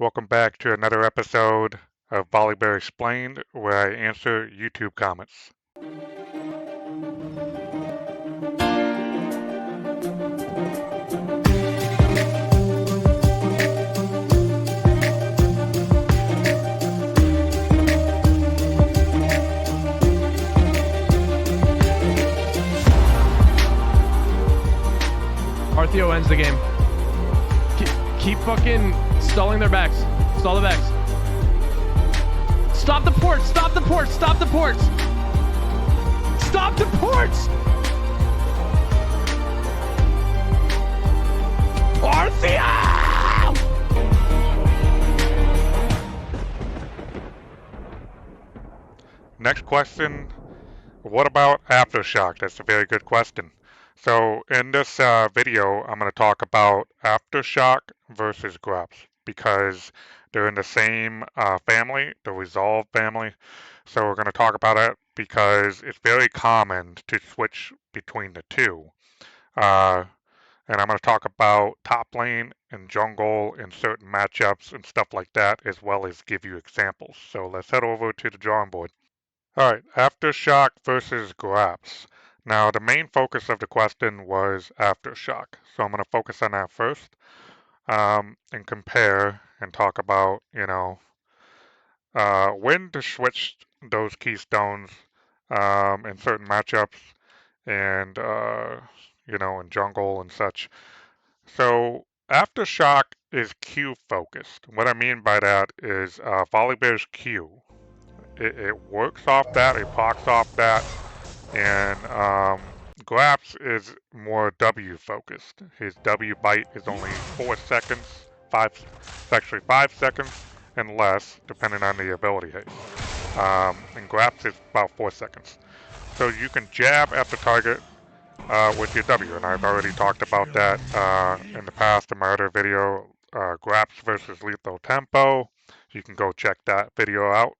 Welcome back to another episode of Volibear Explained, where I answer YouTube comments. ARTHEO ends the game. Keep fucking stalling their backs. Stall the backs. Stop the ports! Stop the ports! Stop the ports! Stop the ports! ARTHEO! Next question, what about Aftershock? That's a very good question. So in this video, I'm going to talk about Aftershock versus Grasp because they're in the same family, the Resolve family. So we're going to talk about it because it's very common to switch between the two. And I'm going to talk about top lane and jungle in certain matchups and stuff like that, as well as give you examples. So let's head over to the drawing board. All right, Aftershock versus Grasp. Now, the main focus of the question was Aftershock, so I'm going to focus on that first and compare and talk about, when to switch those keystones in certain matchups and, in jungle and such. So, Aftershock is Q focused. What I mean by that is Volibear's Q. It works off that, it procs off that, and Grasp is more W focused. His W bite is only 4 seconds, it's actually 5 seconds and less, depending on the ability haste. And Grasp is about 4 seconds. So you can jab at the target with your W, and I've already talked about that in the past in my other video, Grasp versus Lethal Tempo. You can go check that video out.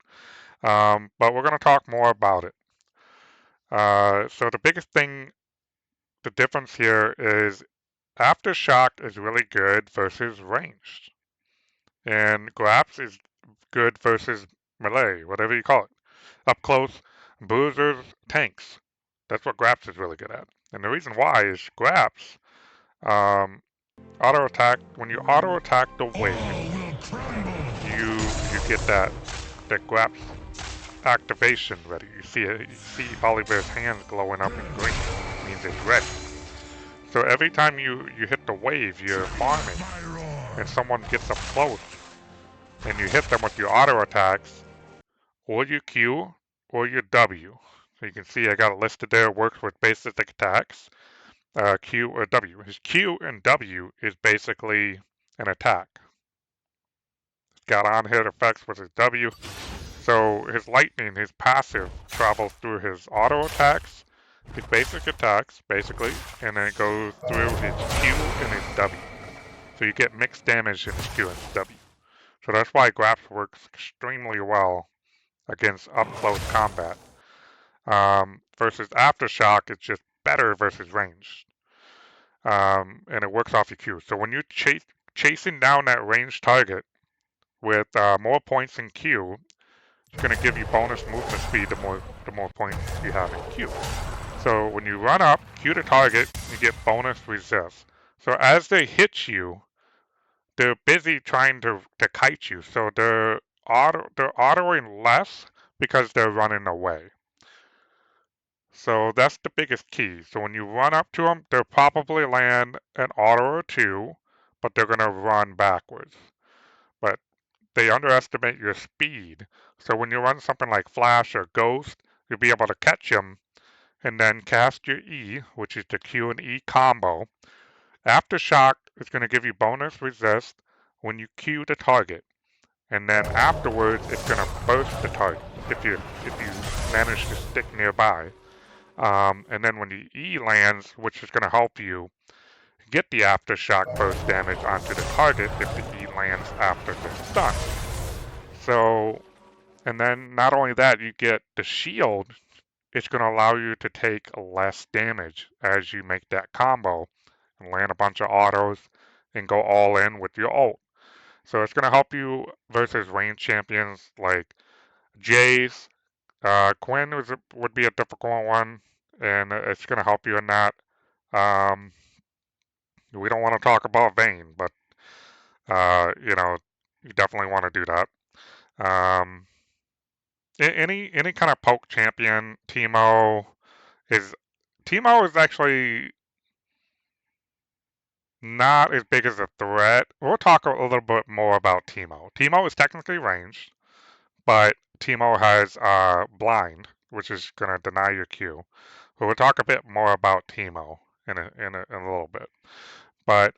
But we're going to talk more about it. So the biggest thing, the difference here is Aftershock is really good versus ranged. And Grasp is good versus melee, whatever you call it. Up close, bruisers, tanks. That's what Grasp is really good at. And the reason why is Grasp, auto attack, when you auto attack the wave, you get that Grasp activation ready. You see Volibear's hands glowing up in green. It means it's ready. So every time you hit the wave, you're farming, and someone gets up close, and you hit them with your auto attacks, or your Q, or your W. So you can see I got it listed there. Works with basic attacks, Q or W. His Q and W is basically an attack. It's got on-hit effects with his W. So his lightning, his passive, travels through his auto attacks, his basic attacks, basically, and then it goes through his Q and his W. So you get mixed damage in his Q and his W. So that's why Grasp works extremely well against up-close combat. Versus Aftershock, it's just better versus ranged. And it works off your Q. So when you're chasing down that ranged target with more points in Q, it's going to give you bonus movement speed the more points you have in Q. So when you run up, Q to target, you get bonus resist. So as they hit you, they're busy trying to kite you. So they're autoing less because they're running away. So that's the biggest key. So when you run up to them, they'll probably land an auto or two, but they're going to run backwards. But they underestimate your speed. So when you run something like Flash or Ghost, you'll be able to catch them and then cast your E, which is the Q and E combo. Aftershock is going to give you bonus resist when you Q the target. And then afterwards, it's going to burst the target if you manage to stick nearby. And then when the E lands, which is going to help you get the Aftershock burst damage onto the target if the E lands after the stun. So, and then not only that, you get the shield. It's going to allow you to take less damage as you make that combo and land a bunch of autos and go all in with your ult. So it's going to help you versus range champions like Jace. Quinn would be a difficult one, and it's going to help you in that. Um, we don't want to talk about Vayne, but you know, you definitely want to do that. Um, any kind of poke champion, is Teemo is actually not as big as a threat. We'll talk a little bit more about Teemo. Teemo is technically ranged, but Teemo has blind, which is going to deny your Q. So we'll talk a bit more about Teemo in a little bit. But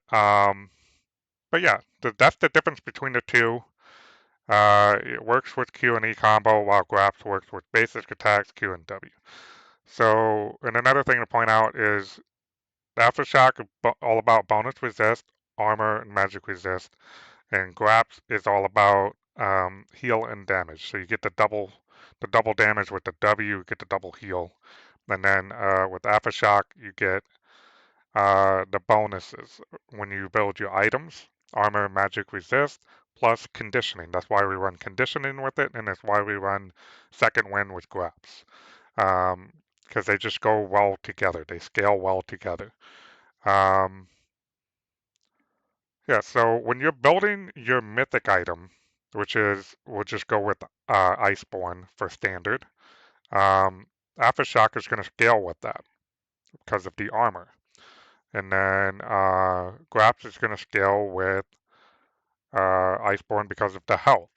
yeah, that's the difference between the two. It works with Q and E combo, while Graps works with basic attacks, Q and W. So, and another thing to point out is Aftershock is all about bonus resist, armor, and magic resist, and Graps is all about heal and damage. So you get the double damage with the W, you get the double heal, and then with Aftershock you get the bonuses when you build your items, armor, magic resist, plus conditioning. That's why we run conditioning with it, and that's why we run second wind with Graps. Because they just go well together. They scale well together. Um, yeah, so when you're building your mythic item, we'll just go with Iceborne for standard, um, Aftershock is going to scale with that because of the armor. And then Graps is going to scale with Iceborne because of the health.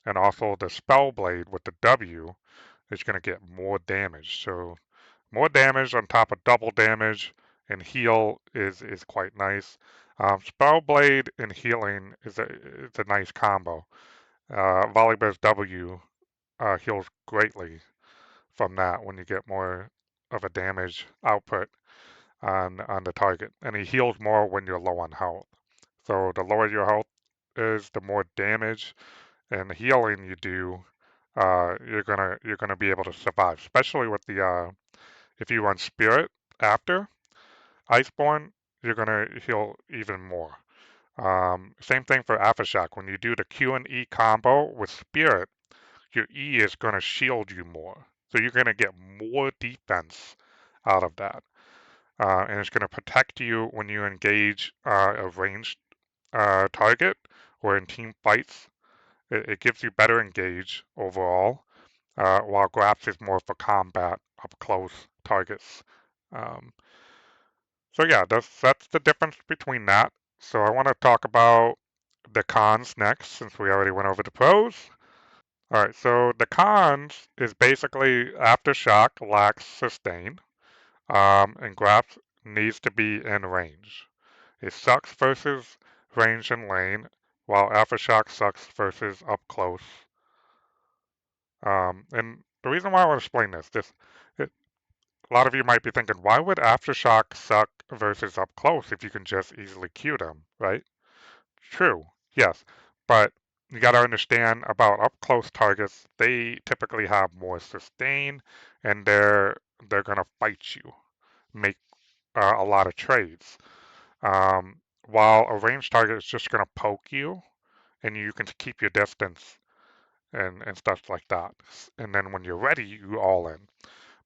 And also the Spellblade with the W is going to get more damage. So more damage on top of double damage and heal is quite nice. Spellblade and healing is a nice combo. Volibear's W heals greatly from that when you get more of a damage output on the target, and he heals more when you're low on health. So the lower your health is, the more damage and healing you do, you're gonna be able to survive. Especially with the if you run Spirit after Iceborne, you're gonna heal even more. Same thing for Aftershock. When you do the Q and E combo with Spirit, your E is gonna shield you more, so you're gonna get more defense out of that. And it's going to protect you when you engage a ranged target or in team fights. It gives you better engage overall, while Graps is more for combat, up close targets. Um, so yeah, that's the difference between that. So I want to talk about the cons next, since we already went over the pros. All right, so the cons is basically Aftershock lacks sustain, and Graps needs to be in range. It sucks versus range and lane, while Aftershock sucks versus up close. And the reason why I want to explain it, a lot of you might be thinking, why would Aftershock suck versus up close if you can just easily Q them, right? True, yes, but you got to understand about up close targets, they typically have more sustain, and they're gonna fight you, make a lot of trades. While a ranged target is just going to poke you, and you can keep your distance and stuff like that. And then when you're ready, you all in.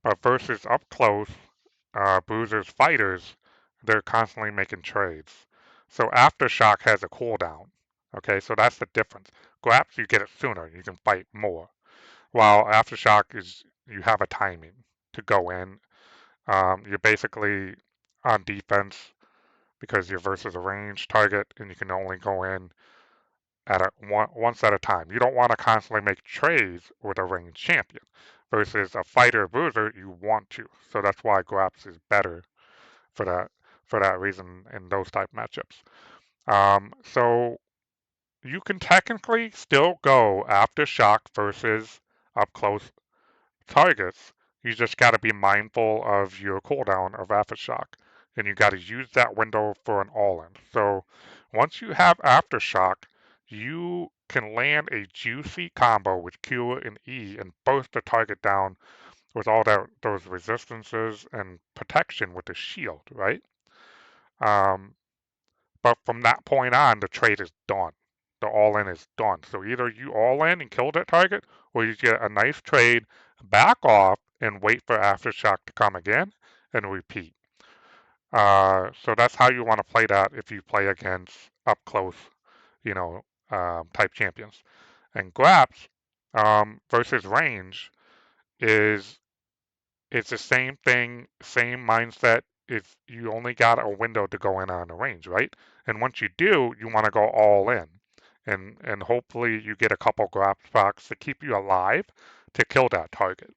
But versus up close, bruisers, fighters, they're constantly making trades. So Aftershock has a cooldown. Okay, so that's the difference. Graps, you get it sooner. You can fight more. While Aftershock is, you have a timing to go in. You're basically on defense because you're versus a ranged target and you can only go in at once at a time. You don't want to constantly make trades with a ranged champion. Versus a fighter bruiser, you want to. So that's why Graps is better for that reason in those type matchups. So you can technically still go Aftershock versus up close targets. You just got to be mindful of your cooldown of Aftershock, and you got to use that window for an all-in. So once you have Aftershock, you can land a juicy combo with Q and E and burst the target down with all those resistances and protection with the shield, right? Um, but from that point on, the trade is done. the all-in is done. So either you all-in and kill that target, or you get a nice trade, back off, and wait for Aftershock to come again, and repeat. So that's how you want to play that if you play against up close, you know, type champions. And Graps versus range is it's the same thing, same mindset. If you only got a window to go in on a range, right? And once you do, you want to go all in, and hopefully you get a couple grab spots to keep you alive to kill that target.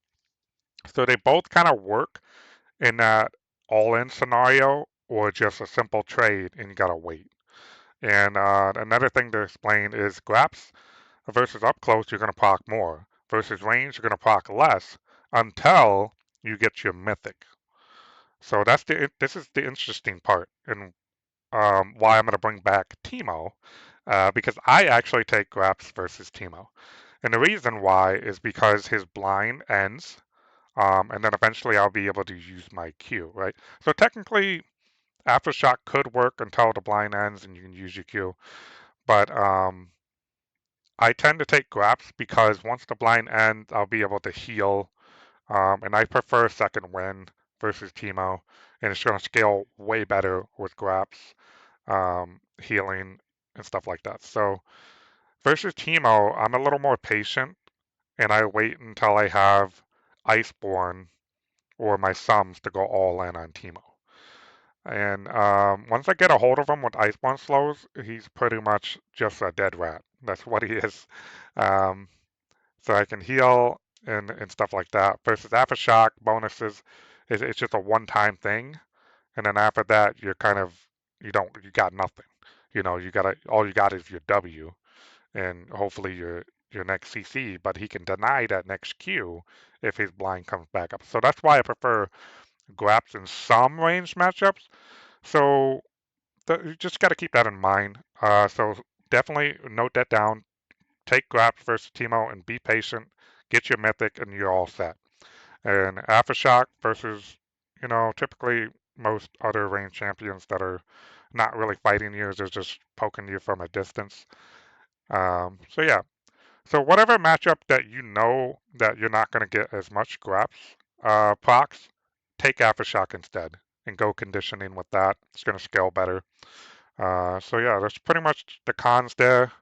So they both kind of work in that all-in scenario or just a simple trade and you gotta wait. And another thing to explain is graps versus up close, you're gonna proc more. Versus range, you're gonna proc less until you get your mythic. So this is the interesting part, and why I'm gonna bring back Teemo, because I actually take graps versus Teemo. And the reason why is because his blind ends, and then eventually I'll be able to use my Q, right? So technically, Aftershock could work until the blind ends and you can use your Q, but I tend to take graps because once the blind ends, I'll be able to heal, and I prefer second wind versus Teemo, and it's going to scale way better with graps, healing, and stuff like that. So versus Teemo, I'm a little more patient, and I wait until I have Iceborne or my sums to go all in on Teemo. And once I get a hold of him with Iceborne slows, he's pretty much just a dead rat. That's what he is. Um, so I can heal and stuff like that. Versus Aftershock bonuses, it's just a one-time thing, and then after that, you're kind of you got nothing. All you got is your W, and hopefully your next CC. But he can deny that next Q if his blind comes back up. So that's why I prefer Graps in some range matchups. So you just got to keep that in mind. So definitely note that down. Take Graps versus Teemo and be patient. Get your mythic and you're all set. And Aftershock versus, typically most other range champions that are not really fighting you, they're just poking you from a distance. So yeah. So whatever matchup that you know that you're not going to get as much Graps procs, take Aftershock instead and go conditioning with that. It's going to scale better. So yeah, that's pretty much the cons there.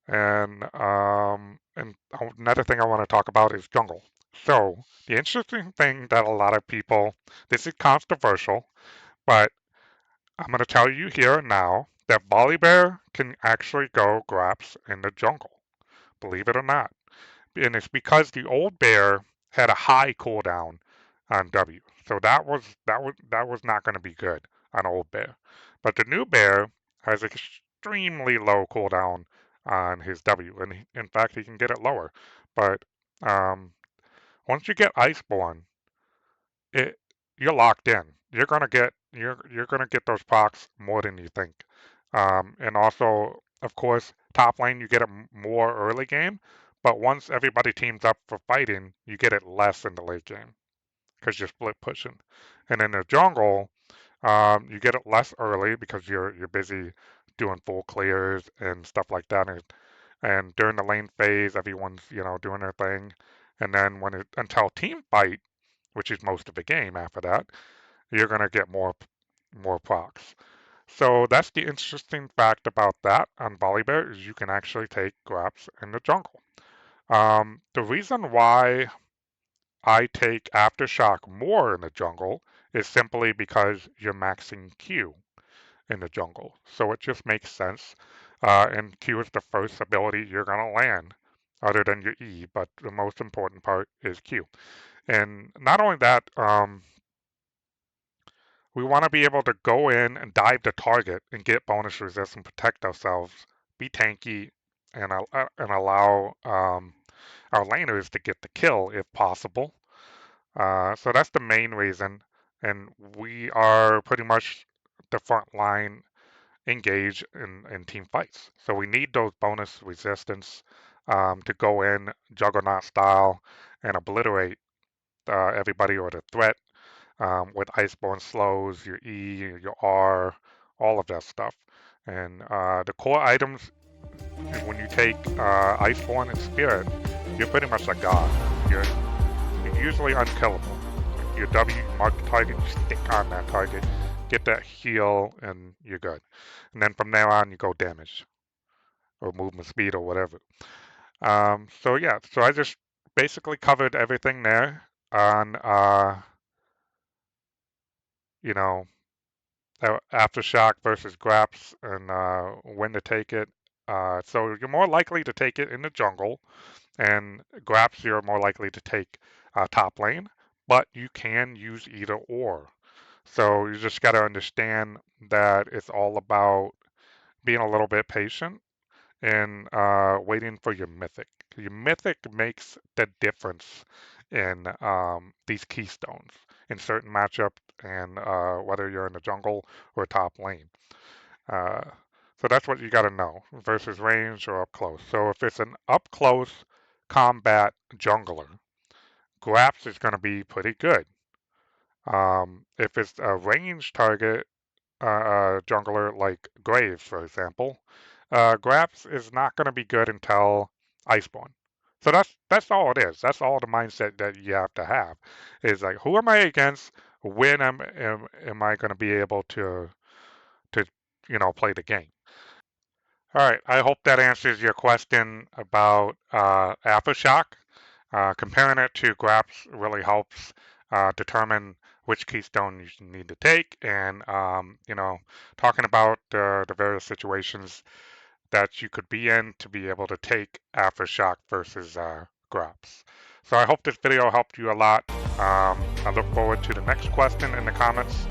And another thing I want to talk about is jungle. So the interesting thing that a lot of people, this is controversial, but I'm going to tell you here and now that Volibear can actually go graps in the jungle, believe it or not. And it's because the old bear had a high cooldown on W. So that was not going to be good on old bear. But the new bear has extremely low cooldown on his W, and in fact he can get it lower. But um, once you get Iceborne, it you're locked in. You're gonna get those procs more than you think. And also, of course, top lane you get it more early game, but once everybody teams up for fighting, you get it less in the late game because you're split pushing. And in the jungle, you get it less early because you're busy doing full clears and stuff like that. And during the lane phase, everyone's doing their thing. And then until team fight, which is most of the game after that, you're gonna get more procs. So that's the interesting fact about that on Volibear is you can actually take graps in the jungle. The reason why I take Aftershock more in the jungle is simply because you're maxing Q in the jungle. So it just makes sense. And Q is the first ability you're going to land, other than your E, but the most important part is Q. And not only that, we want to be able to go in and dive the target and get bonus resist and protect ourselves, be tanky, and allow our laners to get the kill if possible. So that's the main reason, and we are pretty much the front line engaged in team fights. So we need those bonus resistance to go in juggernaut style and obliterate everybody or the threat with Iceborne slows, your E, your R, all of that stuff. And the core items when you take Iceborne and Spirit, you're pretty much a god. You're usually unkillable. Your W, mark the target, you stick on that target, get that heal, and you're good. And then from there on, you go damage or movement speed or whatever. So yeah, so I just basically covered everything there on, you know, Aftershock versus Grasp and when to take it. So you're more likely to take it in the jungle, and Grasp you're more likely to take top lane, but you can use either or. So you just got to understand that it's all about being a little bit patient and waiting for your mythic. Your mythic makes the difference in these keystones in certain matchups and whether you're in the jungle or top lane. Uh, so that's what you got to know versus range or up close. So if it's an up close combat jungler, Grasp is going to be pretty good. If it's a range target jungler like Graves, for example, Grasp is not going to be good until Iceborne. So that's all it is. That's all the mindset that you have to have. Is like, who am I against? When am I going to be able to play the game? All right. I hope that answers your question about Aftershock. Comparing it to Grasp really helps determine which keystone you need to take, and talking about the various situations that you could be in to be able to take Aftershock versus Grasp. So I hope this video helped you a lot. I look forward to the next question in the comments.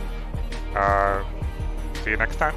See you next time.